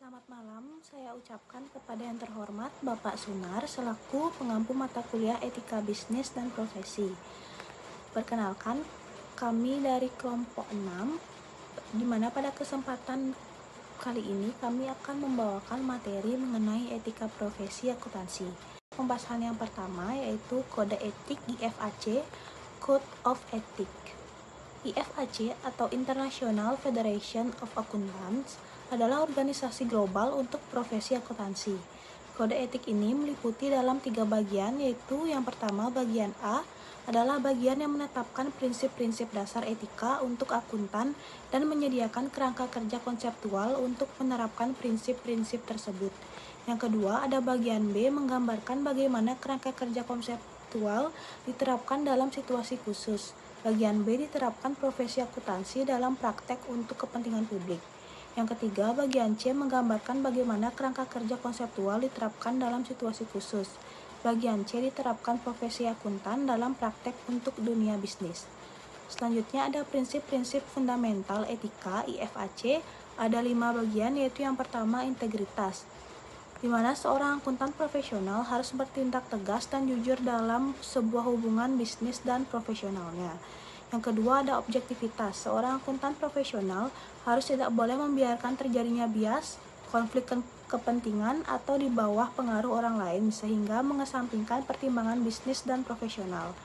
Selamat malam, saya ucapkan kepada yang terhormat Bapak Sunar selaku pengampu mata kuliah Etika Bisnis dan Profesi. Perkenalkan, kami dari kelompok 6, di mana pada kesempatan kali ini kami akan membawakan materi mengenai etika profesi akuntansi. Pembahasan yang pertama yaitu Kode Etik IFAC, Code of Ethics. IFAC atau International Federation of Accountants adalah organisasi global untuk profesi akuntansi. Kode etik ini meliputi dalam 3 bagian, yaitu yang pertama bagian A adalah bagian yang menetapkan prinsip-prinsip dasar etika untuk akuntan dan menyediakan kerangka kerja konseptual untuk menerapkan prinsip-prinsip tersebut. Yang kedua ada bagian B menggambarkan bagaimana kerangka kerja konseptual diterapkan dalam situasi khusus. Bagian B diterapkan profesi akuntansi dalam praktek untuk kepentingan publik. Yang ketiga, bagian C menggambarkan bagaimana kerangka kerja konseptual diterapkan dalam situasi khusus. Bagian C diterapkan profesi akuntan dalam praktek untuk dunia bisnis. Selanjutnya ada prinsip-prinsip fundamental etika IFAC. Ada 5 bagian, yaitu yang pertama integritas, di mana seorang akuntan profesional harus bertindak tegas dan jujur dalam sebuah hubungan bisnis dan profesionalnya. Yang kedua ada objektivitas. Seorang akuntan profesional harus tidak boleh membiarkan terjadinya bias, konflik kepentingan, atau di bawah pengaruh orang lain sehingga mengesampingkan pertimbangan bisnis dan profesional.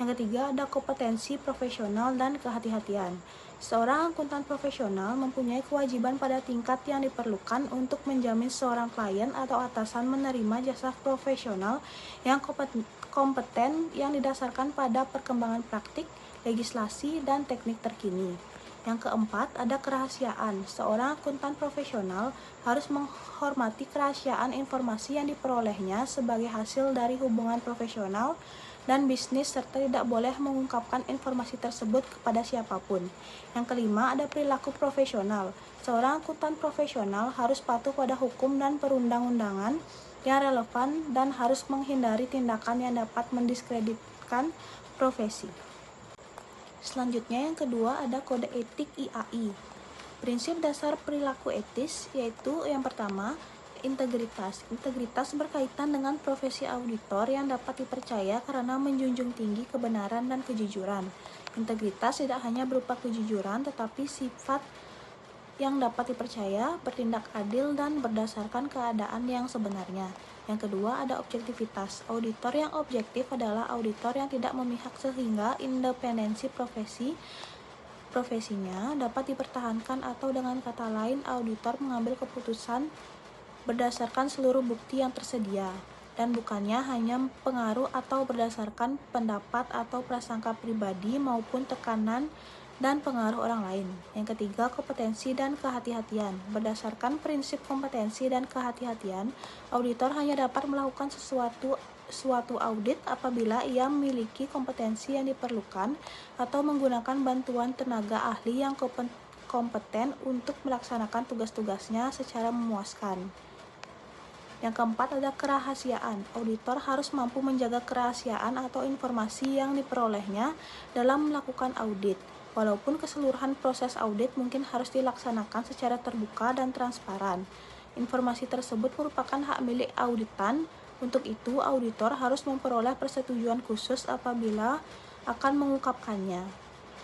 Yang ketiga ada kompetensi profesional dan kehati-hatian. Seorang akuntan profesional mempunyai kewajiban pada tingkat yang diperlukan untuk menjamin seorang klien atau atasan menerima jasa profesional yang kompeten yang didasarkan pada perkembangan praktik, legislasi, dan teknik terkini. Yang keempat ada kerahasiaan. Seorang akuntan profesional harus menghormati kerahasiaan informasi yang diperolehnya sebagai hasil dari hubungan profesional dan bisnis serta tidak boleh mengungkapkan informasi tersebut kepada siapapun. Yang kelima ada perilaku profesional. Seorang akuntan profesional harus patuh pada hukum dan perundang-undangan yang relevan dan harus menghindari tindakan yang dapat mendiskreditkan profesi. Selanjutnya yang kedua ada kode etik IAI. Prinsip dasar perilaku etis yaitu yang pertama integritas. Integritas berkaitan dengan profesi auditor yang dapat dipercaya karena menjunjung tinggi kebenaran dan kejujuran. Integritas tidak hanya berupa kejujuran tetapi sifat yang dapat dipercaya, bertindak adil, dan berdasarkan keadaan yang sebenarnya. Yang kedua ada objektivitas. Auditor yang objektif adalah auditor yang tidak memihak sehingga independensi profesinya dapat dipertahankan, atau dengan kata lain auditor mengambil keputusan berdasarkan seluruh bukti yang tersedia dan bukannya hanya pengaruh atau berdasarkan pendapat atau prasangka pribadi maupun tekanan dan pengaruh orang lain. Yang ketiga, kompetensi dan kehati-hatian. Berdasarkan prinsip kompetensi dan kehati-hatian, auditor hanya dapat melakukan suatu audit apabila ia memiliki kompetensi yang diperlukan atau menggunakan bantuan tenaga ahli yang kompeten untuk melaksanakan tugas-tugasnya secara memuaskan. Yang keempat ada kerahasiaan. Auditor harus mampu menjaga kerahasiaan atau informasi yang diperolehnya dalam melakukan audit. Walaupun keseluruhan proses audit mungkin harus dilaksanakan secara terbuka dan transparan, informasi tersebut merupakan hak milik auditan. Untuk itu, auditor harus memperoleh persetujuan khusus apabila akan mengungkapkannya,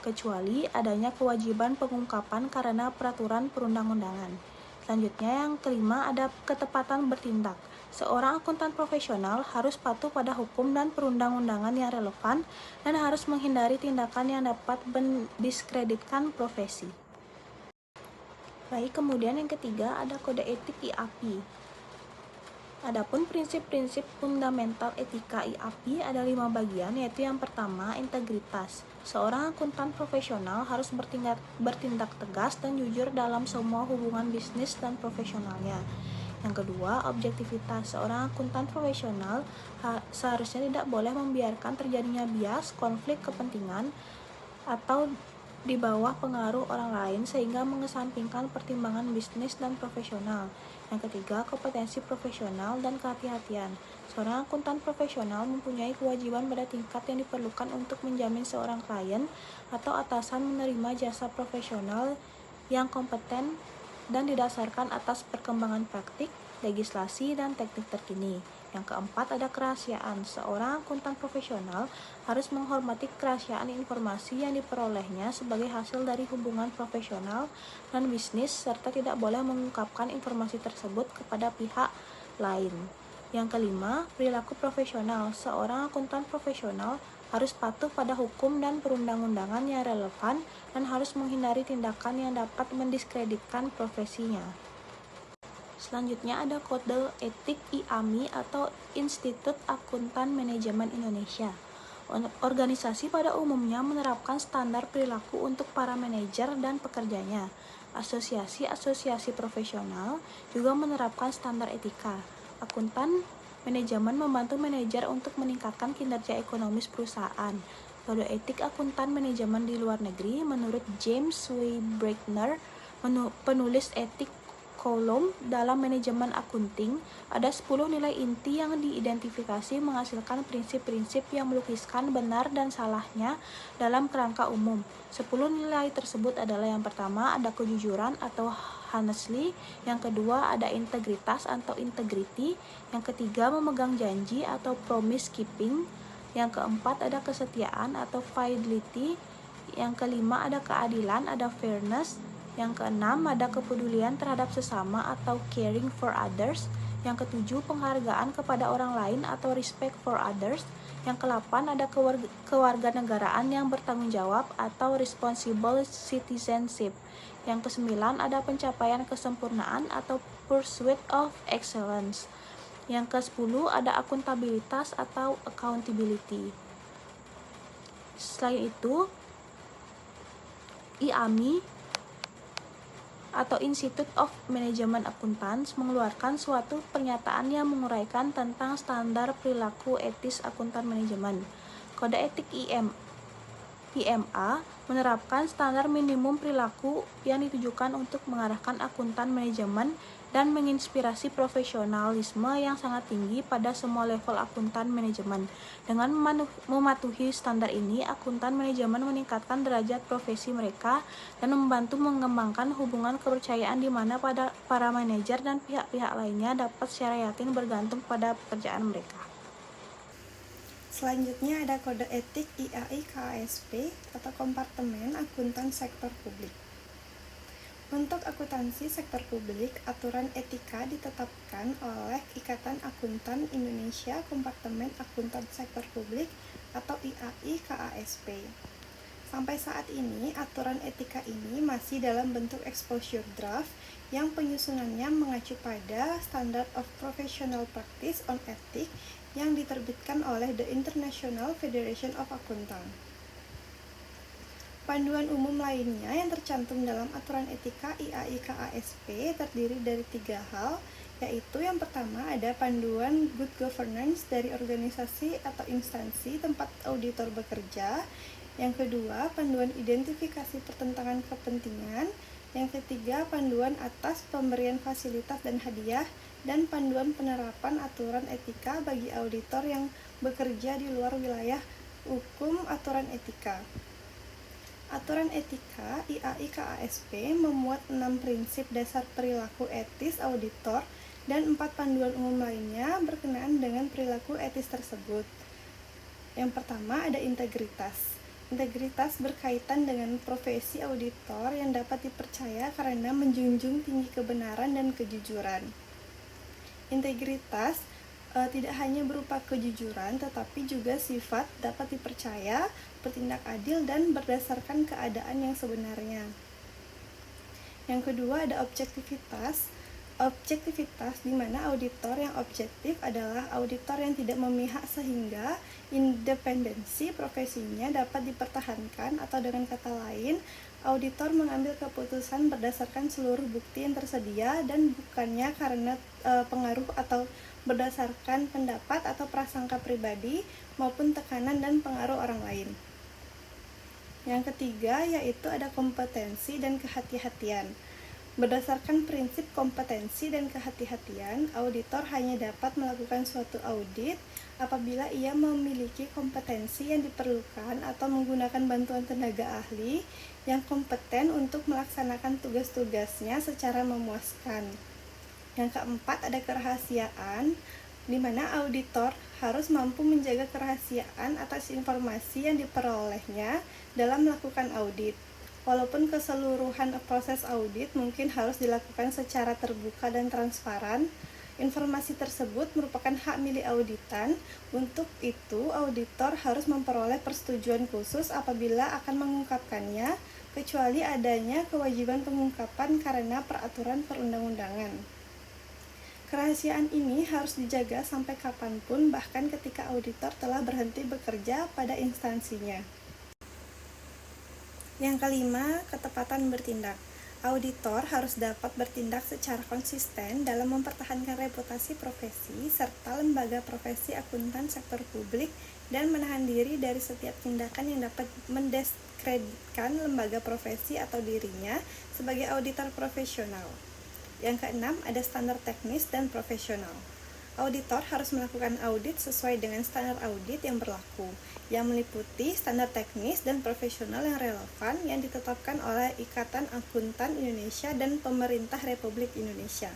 kecuali adanya kewajiban pengungkapan karena peraturan perundang-undangan. Selanjutnya yang kelima ada ketepatan bertindak. Seorang akuntan profesional harus patuh pada hukum dan perundang-undangan yang relevan dan harus menghindari tindakan yang dapat mendiskreditkan profesi. Baik, kemudian yang ketiga ada kode etik IAPI. Adapun prinsip-prinsip fundamental etika IAPI ada 5 bagian, yaitu yang pertama integritas. Seorang akuntan profesional harus bertindak tegas dan jujur dalam semua hubungan bisnis dan profesionalnya. Yang kedua, objektivitas. Seorang akuntan profesional seharusnya tidak boleh membiarkan terjadinya bias, konflik kepentingan, atau di bawah pengaruh orang lain sehingga mengesampingkan pertimbangan bisnis dan profesional. Yang ketiga, kompetensi profesional dan kehati-hatian. Seorang akuntan profesional mempunyai kewajiban pada tingkat yang diperlukan untuk menjamin seorang klien atau atasan menerima jasa profesional yang kompeten dan didasarkan atas perkembangan praktik, legislasi, dan teknik terkini. Yang keempat ada kerahasiaan. Seorang akuntan profesional harus menghormati kerahasiaan informasi yang diperolehnya sebagai hasil dari hubungan profesional dan bisnis serta tidak boleh mengungkapkan informasi tersebut kepada pihak lain. Yang kelima, perilaku profesional. Seorang akuntan profesional harus patuh pada hukum dan perundang-undangan yang relevan dan harus menghindari tindakan yang dapat mendiskreditkan profesinya. Selanjutnya ada kode etik IAMI atau Institut Akuntan Manajemen Indonesia. Organisasi pada umumnya menerapkan standar perilaku untuk para manajer dan pekerjanya. Asosiasi-asosiasi profesional juga menerapkan standar etika. Akuntan manajemen membantu manajer untuk meningkatkan kinerja ekonomis perusahaan. Kode etik akuntan manajemen di luar negeri menurut James W. Breitner, penulis etik kolom dalam manajemen akunting, ada 10 nilai inti yang diidentifikasi menghasilkan prinsip-prinsip yang melukiskan benar dan salahnya dalam kerangka umum. 10 nilai tersebut adalah yang pertama ada kejujuran atau honestly, yang kedua ada integritas atau integrity, yang ketiga memegang janji atau promise keeping, yang keempat ada kesetiaan atau fidelity, yang kelima ada keadilan, ada fairness, yang keenam ada kepedulian terhadap sesama atau caring for others, yang ketujuh penghargaan kepada orang lain atau respect for others, yang kedelapan ada kewarganegaraan yang bertanggung jawab atau responsible citizenship, yang kesembilan ada pencapaian kesempurnaan atau pursuit of excellence, yang ke-10 ada akuntabilitas atau accountability. Selain itu, IAMI atau Institute of Management Accountants mengeluarkan suatu pernyataan yang menguraikan tentang standar perilaku etis akuntan manajemen. Kode etik IMA menerapkan standar minimum perilaku yang ditujukan untuk mengarahkan akuntan manajemen dan menginspirasi profesionalisme yang sangat tinggi pada semua level akuntan manajemen. Dengan mematuhi standar ini, akuntan manajemen meningkatkan derajat profesi mereka dan membantu mengembangkan hubungan kepercayaan di mana para manajer dan pihak-pihak lainnya dapat secara yakin bergantung pada pekerjaan mereka. Selanjutnya ada kode etik IAI KASP atau Kompartemen Akuntan Sektor Publik. Untuk akuntansi sektor publik, aturan etika ditetapkan oleh Ikatan Akuntan Indonesia Kompartemen Akuntan Sektor Publik atau IAI KASP. Sampai saat ini, aturan etika ini masih dalam bentuk exposure draft yang penyusunannya mengacu pada Standard of Professional Practice on Ethics yang diterbitkan oleh The International Federation of Accountants. Panduan umum lainnya yang tercantum dalam aturan etika IAI KASP terdiri dari 3 hal, yaitu yang pertama ada panduan good governance dari organisasi atau instansi tempat auditor bekerja, yang kedua panduan identifikasi pertentangan kepentingan, yang ketiga panduan atas pemberian fasilitas dan hadiah, dan panduan penerapan aturan etika bagi auditor yang bekerja di luar wilayah hukum aturan etika. Aturan etika IAI KASP memuat 6 prinsip dasar perilaku etis auditor dan 4 panduan umum lainnya berkenaan dengan perilaku etis tersebut. Yang pertama ada integritas. Integritas berkaitan dengan profesi auditor yang dapat dipercaya karena menjunjung tinggi kebenaran dan kejujuran. Integritas tidak hanya berupa kejujuran, tetapi juga sifat dapat dipercaya, bertindak adil, dan berdasarkan keadaan yang sebenarnya. Yang kedua ada objektivitas. Objektivitas di mana auditor yang objektif adalah auditor yang tidak memihak sehingga independensi profesinya dapat dipertahankan, atau dengan kata lain, auditor mengambil keputusan berdasarkan seluruh bukti yang tersedia dan bukannya karena pengaruh atau berdasarkan pendapat atau prasangka pribadi maupun tekanan dan pengaruh orang lain. Yang ketiga yaitu ada kompetensi dan kehati-hatian. Berdasarkan prinsip kompetensi dan kehati-hatian, auditor hanya dapat melakukan suatu audit apabila ia memiliki kompetensi yang diperlukan atau menggunakan bantuan tenaga ahli yang kompeten untuk melaksanakan tugas-tugasnya secara memuaskan. Yang keempat, ada kerahasiaan, di mana auditor harus mampu menjaga kerahasiaan atas informasi yang diperolehnya dalam melakukan audit. Walaupun keseluruhan proses audit mungkin harus dilakukan secara terbuka dan transparan, informasi tersebut merupakan hak milik auditan. Untuk itu, auditor harus memperoleh persetujuan khusus apabila akan mengungkapkannya, kecuali adanya kewajiban pengungkapan karena peraturan perundang-undangan. Kerahasiaan ini harus dijaga sampai kapanpun, bahkan ketika auditor telah berhenti bekerja pada instansinya. Yang kelima, ketepatan bertindak. Auditor harus dapat bertindak secara konsisten dalam mempertahankan reputasi profesi serta lembaga profesi akuntan sektor publik dan menahan diri dari setiap tindakan yang dapat mendiskreditkan lembaga profesi atau dirinya sebagai auditor profesional. Yang keenam, ada standar teknis dan profesional. Auditor harus melakukan audit sesuai dengan standar audit yang berlaku, yang meliputi standar teknis dan profesional yang relevan yang ditetapkan oleh Ikatan Akuntan Indonesia dan Pemerintah Republik Indonesia.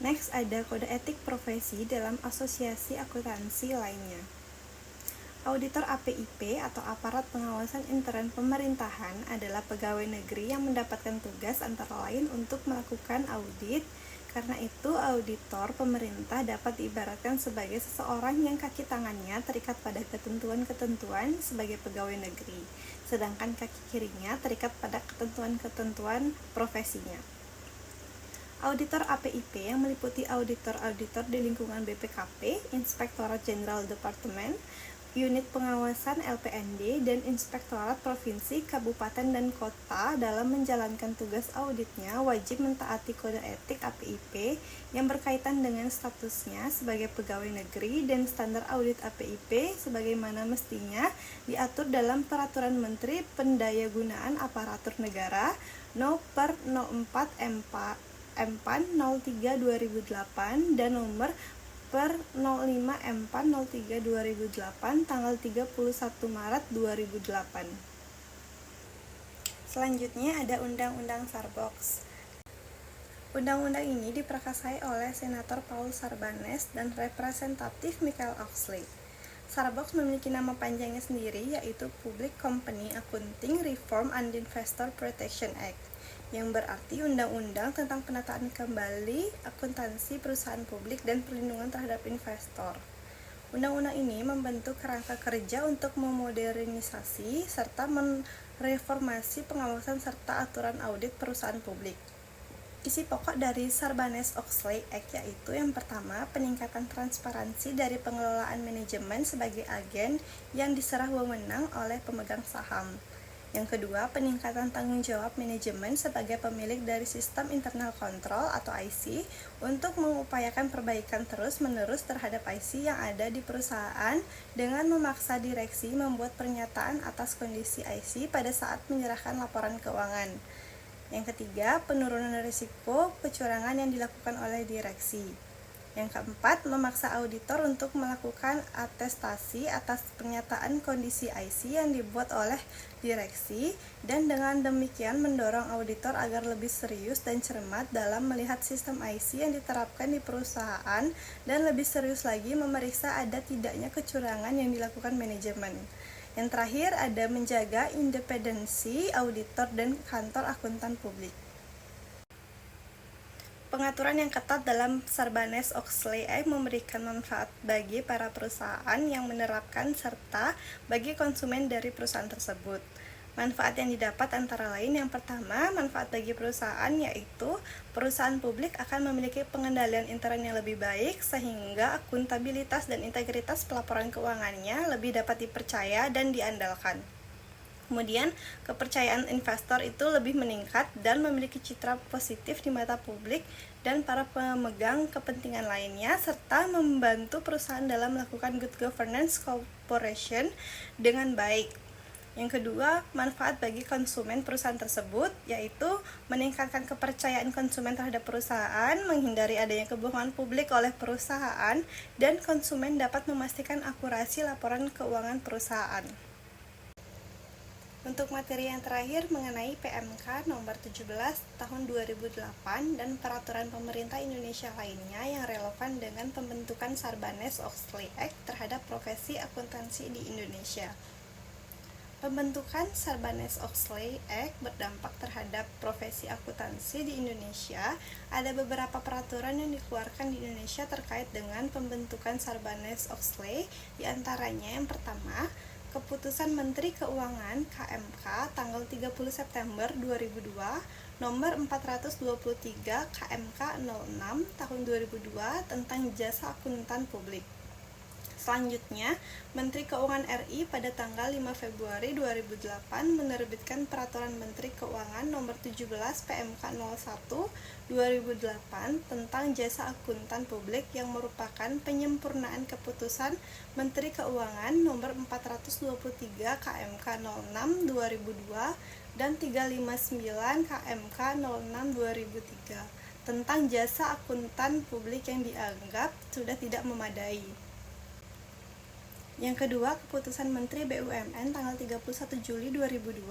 Next, ada kode etik profesi dalam asosiasi akuntansi lainnya. Auditor APIP atau Aparat Pengawasan Intern Pemerintahan adalah pegawai negeri yang mendapatkan tugas antara lain untuk melakukan audit. Karena itu, auditor pemerintah dapat diibaratkan sebagai seseorang yang kaki tangannya terikat pada ketentuan-ketentuan sebagai pegawai negeri, sedangkan kaki kirinya terikat pada ketentuan-ketentuan profesinya. Auditor APIP yang meliputi auditor-auditor di lingkungan BPKP, Inspektorat Jenderal Departemen, Unit Pengawasan LPND, dan Inspektorat Provinsi, Kabupaten, dan Kota dalam menjalankan tugas auditnya wajib mentaati kode etik APIP yang berkaitan dengan statusnya sebagai pegawai negeri dan standar audit APIP sebagaimana mestinya diatur dalam Peraturan Menteri Pendayagunaan Aparatur Negara No. 04 M.PAN 03 2008 dan nomor per 05 M.PAN 03 2008 tanggal 31 Maret 2008. Selanjutnya ada Undang-Undang Sarbox. Undang-undang ini diprakarsai oleh Senator Paul Sarbanes dan Representatif Michael Oxley. Sarbox memiliki nama panjangnya sendiri, yaitu Public Company Accounting Reform and Investor Protection Act, yang berarti undang-undang tentang penataan kembali akuntansi perusahaan publik dan perlindungan terhadap investor. Undang-undang ini membentuk kerangka kerja untuk memodernisasi serta mereformasi pengawasan serta aturan audit perusahaan publik. Isi pokok dari Sarbanes-Oxley Act yaitu yang pertama, peningkatan transparansi dari pengelolaan manajemen sebagai agen yang diserah wewenang oleh pemegang saham. Yang kedua, peningkatan tanggung jawab manajemen sebagai pemilik dari sistem internal control atau IC untuk mengupayakan perbaikan terus-menerus terhadap IC yang ada di perusahaan dengan memaksa direksi membuat pernyataan atas kondisi IC pada saat menyerahkan laporan keuangan. Yang ketiga, penurunan risiko kecurangan yang dilakukan oleh direksi. Yang keempat, memaksa auditor untuk melakukan atestasi atas pernyataan kondisi IC yang dibuat oleh direksi, dan dengan demikian mendorong auditor agar lebih serius dan cermat dalam melihat sistem IC yang diterapkan di perusahaan dan lebih serius lagi memeriksa ada tidaknya kecurangan yang dilakukan manajemen. Yang terakhir, ada menjaga independensi auditor dan kantor akuntan publik. Pengaturan yang ketat dalam Sarbanes-Oxley Act memberikan manfaat bagi para perusahaan yang menerapkan serta bagi konsumen dari perusahaan tersebut. Manfaat yang didapat antara lain, yang pertama, manfaat bagi perusahaan yaitu perusahaan publik akan memiliki pengendalian intern yang lebih baik sehingga akuntabilitas dan integritas pelaporan keuangannya lebih dapat dipercaya dan diandalkan. Kemudian, kepercayaan investor itu lebih meningkat dan memiliki citra positif di mata publik dan para pemegang kepentingan lainnya, serta membantu perusahaan dalam melakukan good governance cooperation dengan baik. Yang kedua, manfaat bagi konsumen perusahaan tersebut, yaitu meningkatkan kepercayaan konsumen terhadap perusahaan, menghindari adanya kebohongan publik oleh perusahaan, dan konsumen dapat memastikan akurasi laporan keuangan perusahaan. Untuk materi yang terakhir mengenai PMK nomor 17 tahun 2008 dan peraturan pemerintah Indonesia lainnya yang relevan dengan pembentukan Sarbanes-Oxley Act terhadap profesi akuntansi di Indonesia. Pembentukan Sarbanes-Oxley Act berdampak terhadap profesi akuntansi di Indonesia. Ada beberapa peraturan yang dikeluarkan di Indonesia terkait dengan pembentukan Sarbanes-Oxley, di antaranya yang pertama, Keputusan Menteri Keuangan KMK tanggal 30 September 2002 nomor 423 KMK 06 tahun 2002 tentang jasa akuntan publik. Selanjutnya, Menteri Keuangan RI pada tanggal 5 Februari 2008 menerbitkan Peraturan Menteri Keuangan Nomor 17 PMK 01 2008 tentang jasa akuntan publik yang merupakan penyempurnaan keputusan Menteri Keuangan Nomor 423 KMK 06 2002 dan 359 KMK 06 2003 tentang jasa akuntan publik yang dianggap sudah tidak memadai. Yang kedua, Keputusan Menteri BUMN tanggal 31 Juli 2002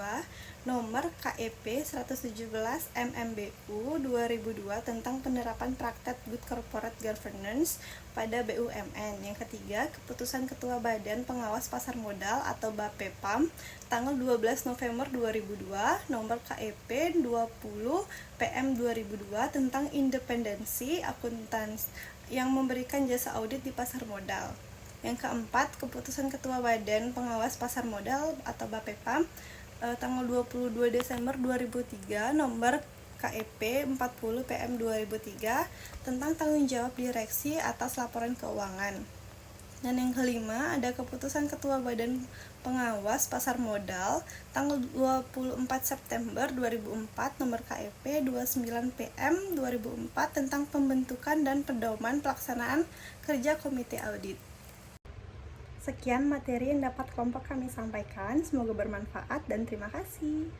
nomor KEP 117 MMBU 2002 tentang penerapan praktek Good Corporate Governance pada BUMN. Yang ketiga, Keputusan Ketua Badan Pengawas Pasar Modal atau BAPEPAM tanggal 12 November 2002 nomor KEP 20 PM 2002 tentang independensi akuntan yang memberikan jasa audit di pasar modal. Yang keempat, Keputusan Ketua Badan Pengawas Pasar Modal atau BAPEPAM tanggal 22 Desember 2003 nomor KEP 40 PM 2003 tentang tanggung jawab direksi atas laporan keuangan. Dan yang kelima, ada Keputusan Ketua Badan Pengawas Pasar Modal tanggal 24 September 2004 nomor KEP 29 PM 2004 tentang pembentukan dan pedoman pelaksanaan kerja Komite Audit. Sekian materi yang dapat kelompok kami sampaikan, semoga bermanfaat dan terima kasih.